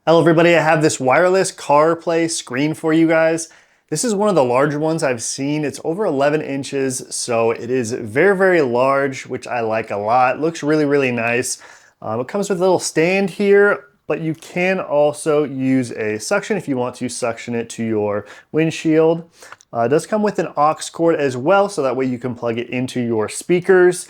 Hello everybody, I have this wireless CarPlay screen for you guys. This is one of the larger ones I've seen. It's over 11 inches, so it is very, very large, which I like a lot. It looks really, really nice. It comes with a little stand here, but you can also use a suction if you want to suction it to your windshield. It does come with an aux cord as well, so that way you can plug it into your speakers.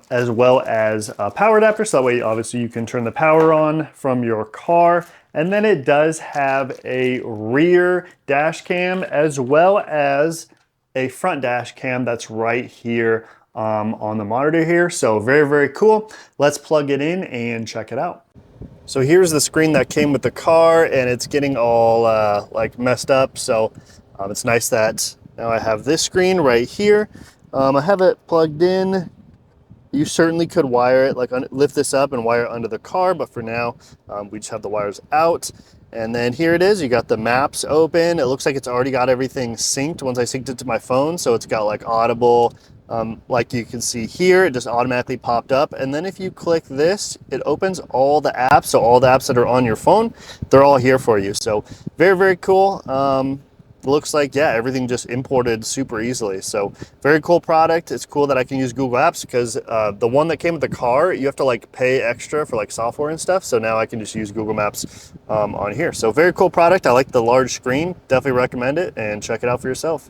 As well as a power adapter, so that way obviously you can turn the power on from your car. And then it does have a rear dash cam as well as a front dash cam that's right here on the monitor here. So very, very cool. Let's plug it in and check it out. So here's the screen that came with the car, and it's getting all like messed up. So it's nice that now I have this screen right here. I have it plugged in. You certainly could wire it, like lift this up and wire it under the car, but for now, we just have the wires out. And then here it is, you got the maps open. It looks like it's already got everything synced once I synced it to my phone. So it's got like Audible, like you can see here, it just automatically popped up. And then if you click this, it opens all the apps. So all the apps that are on your phone, they're all here for you. So very, very cool. Looks like, yeah, everything just imported super easily. So very cool product. It's cool that I can use Google Apps because the one that came with the car, you have to like pay extra for like software and stuff. So now I can just use Google Maps on here. So very cool product. I like the large screen. Definitely recommend it and check it out for yourself.